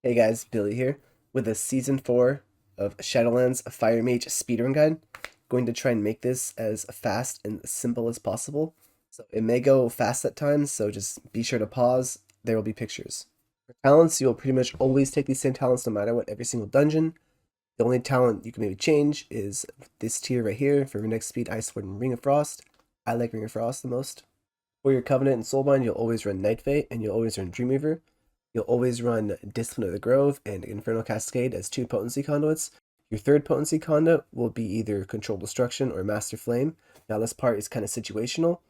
Hey guys, Billy here with a Season 4 of Shadowlands Fire Mage Speedrun Guide. Going to try and make this as fast and simple as possible. So it may go fast at times, so just be sure to pause. There will be pictures. For talents, you'll pretty much always take these same talents no matter what, every single dungeon. The only talent you can maybe change is this tier right here for next speed, Ice Sword, and Ring of Frost. I like Ring of Frost the most. For your Covenant and Soulbind, you'll always run Night Fate, and you'll always run Dreamweaver. You'll always run Discipline of the Grove and Infernal Cascade as 2 potency conduits. Your third potency conduit will be either Controlled Destruction or Master Flame. Now this part is kind of situational.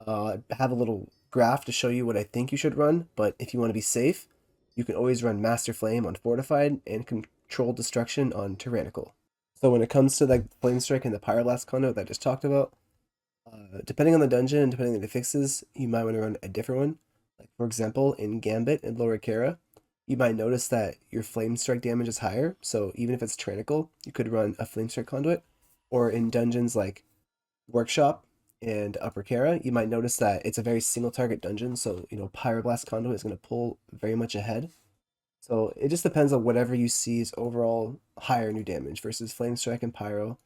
I have a little graph to show you what I think you should run, but if you want to be safe, you can always run Master Flame on Fortified and Controlled Destruction on Tyrannical. So when it comes to like Flame Strike and the Pyroblast conduit that I just talked about, depending on the dungeon and depending on the fixes, you might want to run a different one. Like for example, in Gambit and Lower Kara, you might notice that your Flame Strike damage is higher, so even if it's Tyrannical, you could run a Flame Strike conduit. Or in dungeons like Workshop and Upper Kara, you might notice that it's a very single target dungeon, so Pyroblast conduit is going to pull very much ahead. So it just depends on whatever you see is overall higher new damage versus Flame Strike and Pyro,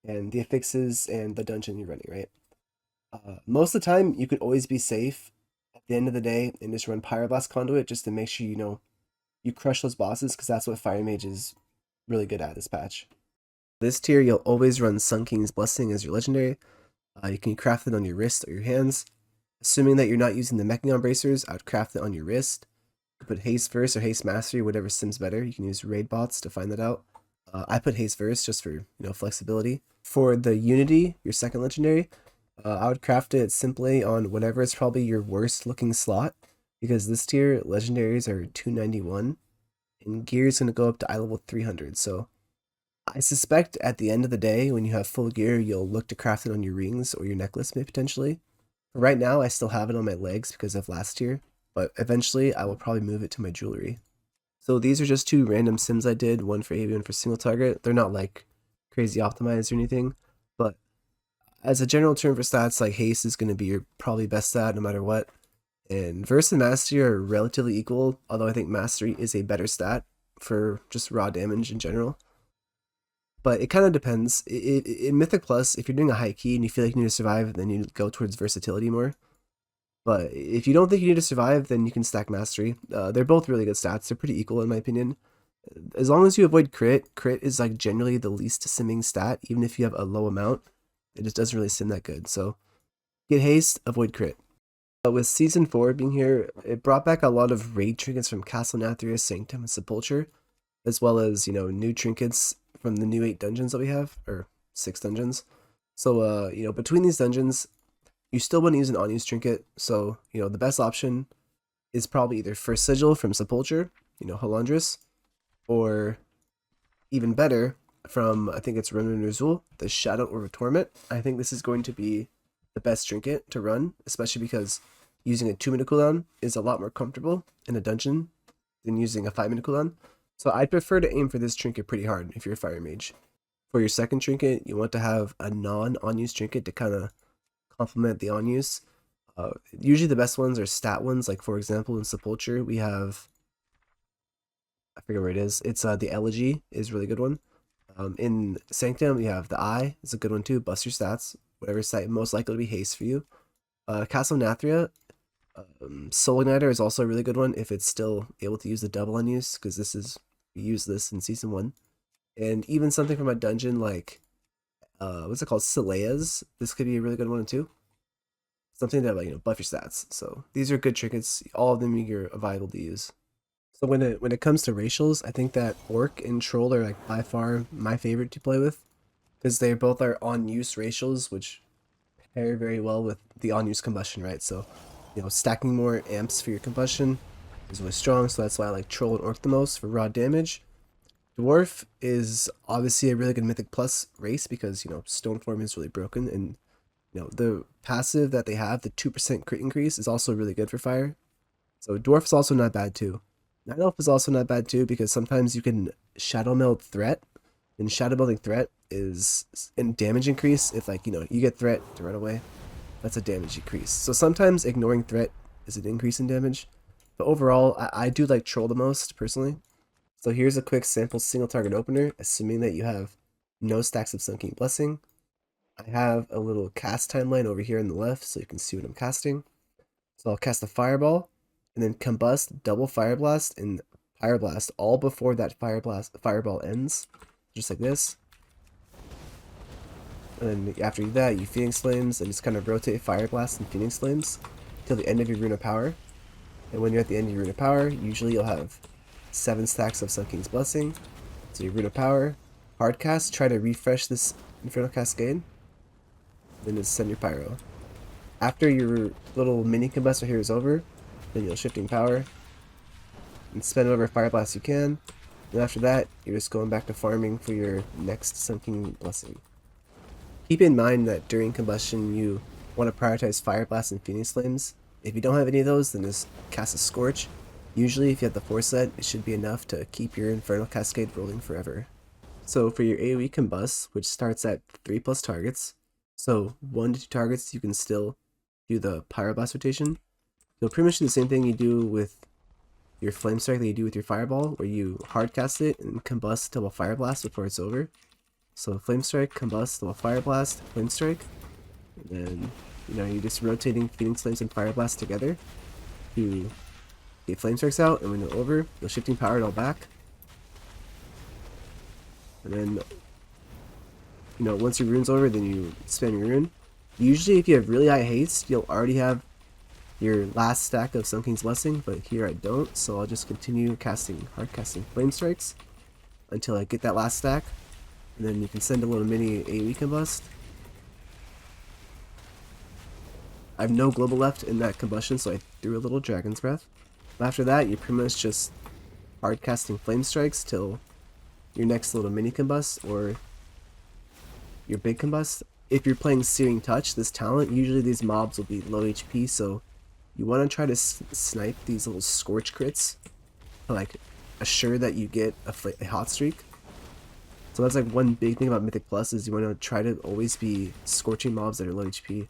and the affixes and the dungeon you're running, right? Most of the time, you could always be safe at the end of the day and just run Pyroblast Conduit just to make sure you crush those bosses, because that's what Fire Mage is really good at this patch. This tier, you'll always run Sun King's Blessing as your legendary. You can craft it on your wrist or your hands. Assuming that you're not using the Mechagon Bracers, I would craft it on your wrist. You could put Haste Verse or Haste Mastery, whatever sims better. You can use raid bots to find that out. I put Haste Verse just for flexibility. For the Unity, your second legendary, I would craft it simply on whatever is probably your worst looking slot, because this tier legendaries are 291 and gear is going to go up to eye level 300. So I suspect at the end of the day, when you have full gear, you'll look to craft it on your rings or your necklace, maybe potentially. Right now, I still have it on my legs because of last year, but eventually I will probably move it to my jewelry. So these are just 2 random sims I did, one for AV, one for single target. They're not like crazy optimized or anything, but as a general term for stats, like haste is going to be your probably best stat no matter what. And verse and mastery are relatively equal, although I think mastery is a better stat for just raw damage in general. But it kind of depends. In Mythic Plus, if you're doing a high key and you feel like you need to survive, then you go towards versatility more. But if you don't think you need to survive, then you can stack mastery. They're both really good stats. They're pretty equal in my opinion. As long as you avoid crit is like generally the least simming stat, even if you have a low amount. It just doesn't really sim that good. So get haste, avoid crit. But with Season 4 being here, it brought back a lot of raid trinkets from Castle Nathria, Sanctum, and Sepulture, as well as, new trinkets from the new 8 dungeons that we have, or 6 dungeons. So, between these dungeons, you still want to use an unused trinket. So, the best option is probably either First Sigil from Sepulture, Halandris, or even better, from, I think it's Renan Rizul, the Shadow or Torment. I think this is going to be the best trinket to run, especially because using a 2-minute cooldown is a lot more comfortable in a dungeon than using a 5-minute cooldown. So I'd prefer to aim for this trinket pretty hard if you're a Fire Mage. For your second trinket, you want to have a non-on-use trinket to kind of complement the on-use. Usually the best ones are stat ones, like for example in Sepulture we have, I forget where it is, it's the Elegy is a really good one. In Sanctum, you have the Eye. It's a good one too. Bust your stats. Whatever site most likely to be haste for you. Castle Nathria, Soul Igniter is also a really good one if it's still able to use the double unuse, because we use this in Season 1. And even something from a dungeon like, what's it called? Selea's. This could be a really good one too. Something that buff your stats. So these are good trinkets. All of them you're viable to use. So when it comes to racials, I think that Orc and Troll are like by far my favorite to play with, because they both are on-use racials, which pair very well with the on-use combustion, right? So, stacking more amps for your combustion is really strong, so that's why I like Troll and Orc the most for raw damage. Dwarf is obviously a really good Mythic Plus race because, Stoneform is really broken, and, the passive that they have, the 2% crit increase, is also really good for fire. So Dwarf is also not bad too. Night Elf is also not bad too, because sometimes you can Shadow Meld Threat, and Shadow Melding Threat is in damage increase. If you get threat to run away, that's a damage increase. So sometimes ignoring threat is an increase in damage, but overall I do like Troll the most personally. So here's a quick sample single target opener, assuming that you have no stacks of Sunken Blessing. I have a little cast timeline over here on the left so you can see what I'm casting. So I'll cast a Fireball, and then Combust, double Fire Blast, and Fire Blast all before that Fireball ends, just like this. And then after that, you Phoenix Flames and just kind of rotate Fire Blast and Phoenix Flames till the end of your Rune of Power. And when you're at the end of your Rune of Power, usually you'll have 7 stacks of Sun King's Blessing. So your Rune of Power, hard cast, try to refresh this Infernal Cascade, then just send your Pyro. After your little mini combustor here is over, then you'll Shifting Power and spend whatever Fire Blast you can. And after that, you're just going back to farming for your next Sun King Blessing. Keep in mind that during combustion, you want to prioritize Fire Blast and Phoenix Flames. If you don't have any of those, then just cast a Scorch. Usually, if you have the 4 set, it should be enough to keep your Infernal Cascade rolling forever. So for your AoE Combust, which starts at 3+ targets, so 1 to 2 targets, you can still do the Pyroblast rotation. You'll pretty much do the same thing you do with your Flame Strike that you do with your Fireball, where you hard cast it and combust double Fire Blast before it's over. So Flame Strike, Combust, double Fire Blast, Flame Strike, and then you're just rotating Phoenix Flames and Fire Blast together to get Flame Strikes out, and when they're over, you'll Shifting Power it all back. And then, once your rune's over, then you spam your rune. Usually, if you have really high haste, you'll already have your last stack of Sun King's Blessing, but here I don't, so I'll just continue hard casting Flame Strikes until I get that last stack. And then you can send a little mini AoE Combust. I have no global left in that combustion, so I threw a little Dragon's Breath. After that, you're pretty much just hard casting Flame Strikes till your next little mini combust or your big combust. If you're playing Searing Touch, this talent, usually these mobs will be low HP, so you want to try to snipe these little Scorch crits to like assure that you get a hot streak. So that's like one big thing about Mythic Plus is you want to try to always be scorching mobs that are low HP.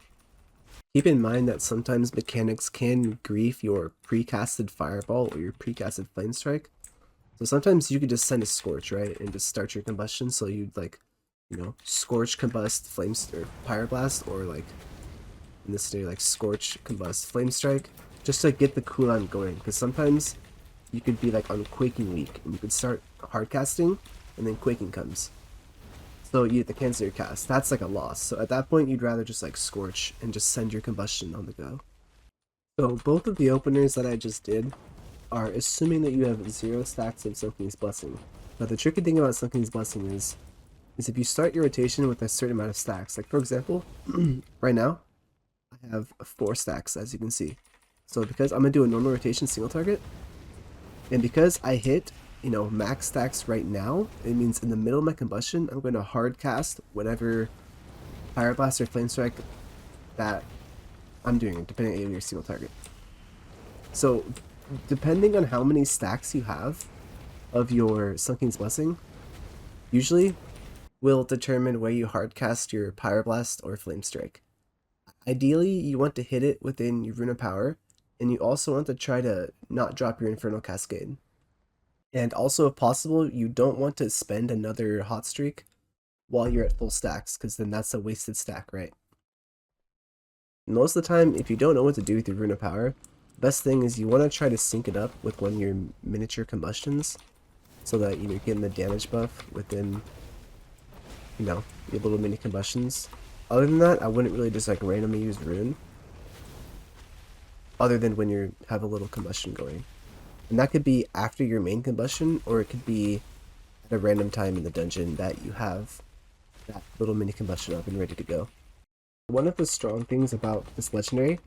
Keep in mind that sometimes mechanics can grief your precasted Fireball or your precasted Flame Strike. So sometimes you could just send a Scorch, right, and just start your combustion. So you'd like, Scorch, Combust, Flame or Pyroblast, or like in this scenario, like Scorch, Combust, Flame Strike, just to get the cooldown going. Because sometimes you could be like on Quaking week, and you could start hard casting, and then Quaking comes. So you have to cancel your cast. That's like a loss. So at that point, you'd rather just like Scorch and just send your combustion on the go. So both of the openers that I just did are assuming that you have 0 stacks of Sun King's Blessing. Now the tricky thing about Sun King's Blessing is if you start your rotation with a certain amount of stacks, like for example, right now, I have 4 stacks as you can see. So because I'm going to do a normal rotation single target, and because I hit max stacks right now, it means in the middle of my combustion, I'm going to hard cast whatever Fire Blast or Flame Strike that I'm doing, depending on your single target. So depending on how many stacks you have of your Sun King's Blessing, usually will determine where you hard cast your Pyroblast or Flame Strike. Ideally, you want to hit it within your Rune of Power, and you also want to try to not drop your Infernal Cascade. And also, if possible, you don't want to spend another hot streak while you're at full stacks, because then that's a wasted stack, right? Most of the time, if you don't know what to do with your Rune of Power, the best thing is you want to try to sync it up with one of your miniature combustions, so that you're getting the damage buff within, your little mini combustions. Other than that, I wouldn't really just like randomly use Rune, other than when you have a little combustion going. And that could be after your main combustion, or it could be at a random time in the dungeon that you have that little mini combustion up and ready to go. One of the strong things about this legendary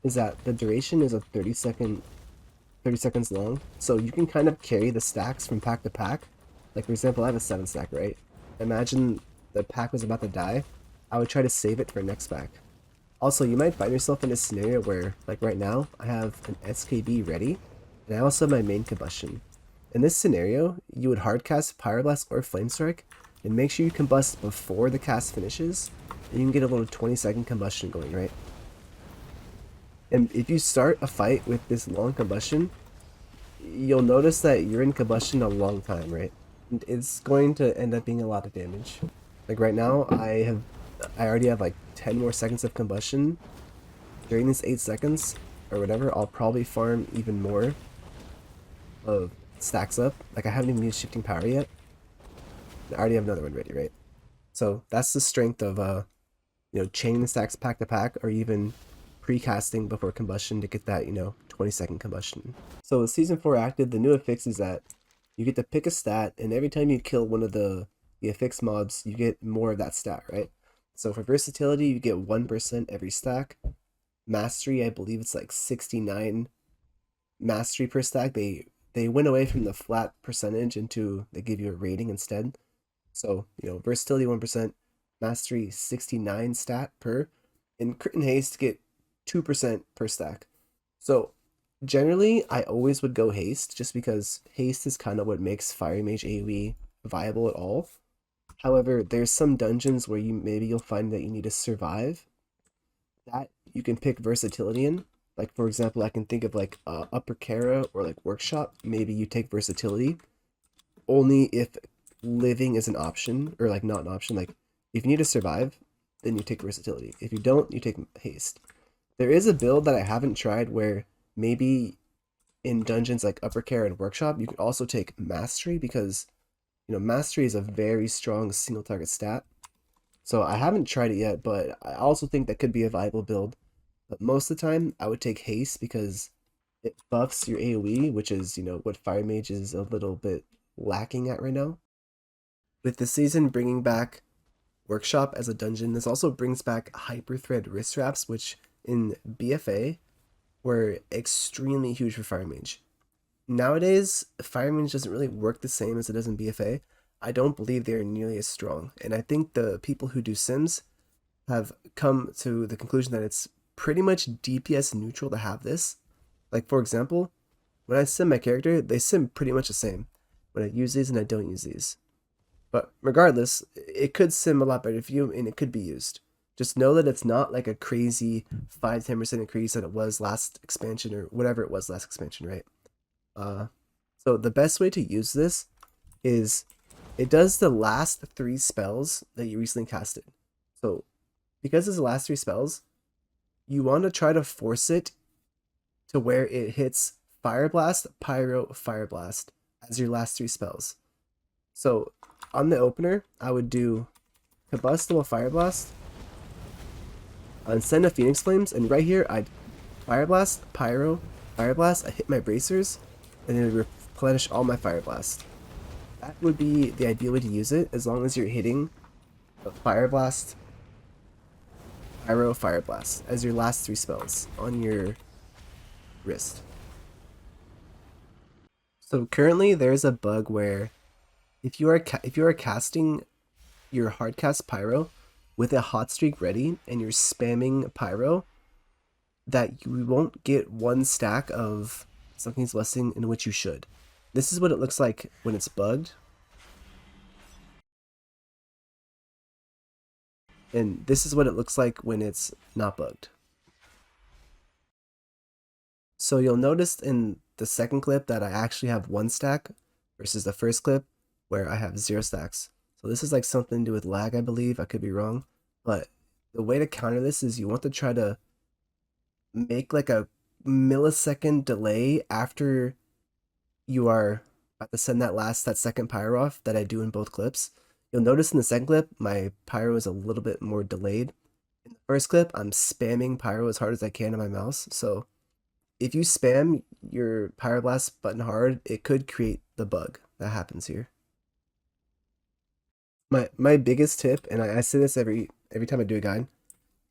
is that the duration is a 30 seconds long, so you can kind of carry the stacks from pack to pack. Like for example, I have a 7 stack, right? Imagine the pack was about to die, I would try to save it for next pack. Also, you might find yourself in a scenario where, like right now, I have an SKB ready, and I also have my main combustion. In this scenario, you would hardcast Pyroblast or Flame Strike, and make sure you combust before the cast finishes, and you can get a little 20-second combustion going, right? And if you start a fight with this long combustion, you'll notice that you're in combustion a long time, right? And it's going to end up being a lot of damage. Like right now, I already have like 10 more seconds of combustion. During these 8 seconds, or whatever, I'll probably farm even more of stacks up. Like I haven't even used shifting power yet. I already have another one ready, right? So that's the strength of chaining the stacks pack to pack, or even pre-casting before combustion to get that 20-second combustion. So with season 4 active, the new affix is that you get to pick a stat, and every time you kill one of the affix mobs, you get more of that stat, right? So for versatility, you get 1% every stack. Mastery, I believe it's like 69 mastery per stack. They went away from the flat percentage into they give you a rating instead. So versatility 1%, mastery 69 stat per, and crit and haste get 2% per stack. So generally I always would go haste, just because haste is kind of what makes Fire Mage AoE viable at all. However, there's some dungeons where you'll find that you need to survive, that you can pick versatility in. Like for example, I can think of like Upper Kara or like Workshop. Maybe you take versatility only if living is an option, or like not an option. Like if you need to survive, then you take versatility. If you don't, you take haste. There is a build that I haven't tried where maybe in dungeons like Upper Kara and Workshop, you can also take mastery, because mastery is a very strong single target stat. So I haven't tried it yet, but I also think that could be a viable build. But most of the time, I would take haste because it buffs your AoE, which is, what Fire Mage is a little bit lacking at right now. With the season bringing back Workshop as a dungeon, this also brings back Hyperthread wrist wraps, which in BFA were extremely huge for Fire Mage. Nowadays, Fire Mage doesn't really work the same as it does in BFA. I don't believe they are nearly as strong, and I think the people who do Sims have come to the conclusion that it's pretty much DPS neutral to have this. Like for example, when I sim my character, they sim pretty much the same when I use these and I don't use these. But regardless, it could sim a lot better for you, and it could be used. Just know that it's not like a crazy 5-10% increase that it was last expansion, or whatever it was last expansion, right? So the best way to use this is it does the last 3 spells that you recently casted. So because it's the last 3 spells, you want to try to force it to where it hits Fire Blast, Pyro, Fire Blast as your last 3 spells. So on the opener, I would do Combustible Fire Blast and send a Phoenix Flames, and right here I'd Fire Blast, Pyro, Fire Blast, I hit my bracers, and then replenish all my Fire Blast. That would be the ideal way to use it, as long as you're hitting a Fire Blast, Pyro, Fire Blast as your last 3 spells on your wrist. So currently there's a bug where if you are casting your hardcast Pyro with a hot streak ready and you're spamming Pyro, that you won't get 1 stack of Something's Blessing, in which you should. This is what it looks like when it's bugged. And this is what it looks like when it's not bugged. So you'll notice in the second clip that I actually have 1 stack versus the first clip where I have 0 stacks. So this is like something to do with lag, I believe. I could be wrong. But the way to counter this is you want to try to make like a millisecond delay after you are about to send that second pyro off that I do in both clips. You'll notice in the second clip, my pyro is a little bit more delayed. In the first clip, I'm spamming pyro as hard as I can on my mouse. So if you spam your pyroblast button hard, it could create the bug that happens here. My biggest tip, and I say this every time I do a guide,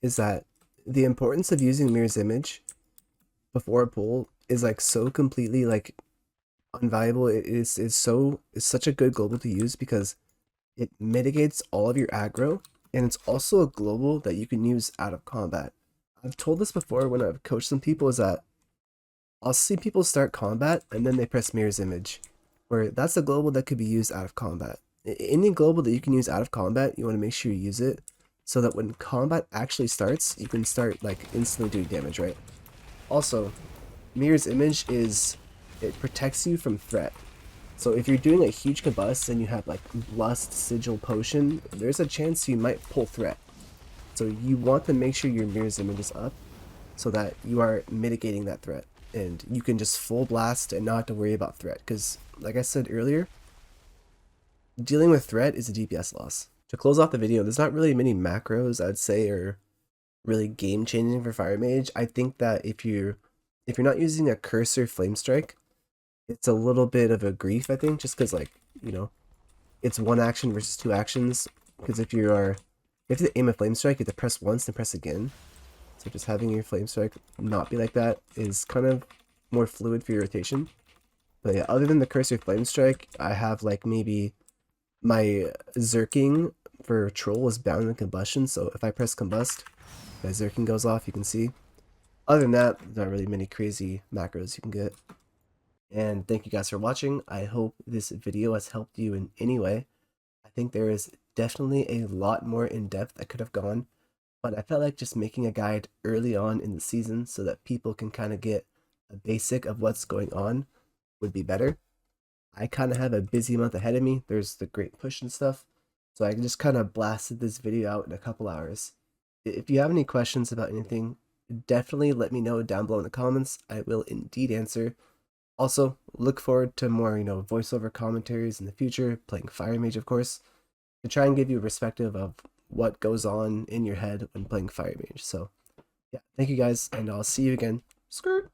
is that the importance of using Mirror's Image before a pull is like so completely like unvaluable. It's such a good global to use because it mitigates all of your aggro, and it's also a global that you can use out of combat. I've told this before when I've coached some people, is that I'll see people start combat and then they press Mirror's Image, where that's a global that could be used out of combat. Any global that you can use out of combat, you want to make sure you use it so that when combat actually starts, you can start like instantly doing damage, right? Also, Mirror's Image is it protects you from threat. So if you're doing a huge combust and you have like Lust, Sigil, Potion, there's a chance you might pull threat. So you want to make sure your mirror's image is up so that you are mitigating that threat. And you can just full blast and not have to worry about threat. Because like I said earlier, dealing with threat is a DPS loss. To close off the video, there's not really many macros I'd say are really game changing for Fire Mage. I think that if you're not using a cursor flame strike, it's a little bit of a grief, I think, just because, like, you know, it's one action versus two actions. Because if you have to aim a flame strike, you have to press once and press again. So just having your flame strike not be like that is kind of more fluid for your rotation. But yeah, other than the cursor flame strike, I have like maybe my Zerking for troll is bound in combustion. So if I press combust, my Zerking goes off, you can see. Other than that, there's not really many crazy macros you can get. And thank you guys for watching. I hope this video has helped you in any way. I think there is definitely a lot more in depth I could have gone, but I felt like just making a guide early on in the season so that people can kind of get a basic of what's going on would be better. I kind of have a busy month ahead of me. There's the great push and stuff, so I just kind of blasted this video out in a couple hours. If you have any questions about anything, definitely let me know down below in the comments. I will indeed answer. Also, look forward to more, voiceover commentaries in the future, playing Fire Mage, of course, to try and give you a perspective of what goes on in your head when playing Fire Mage. So, yeah, thank you guys, and I'll see you again. Skirt!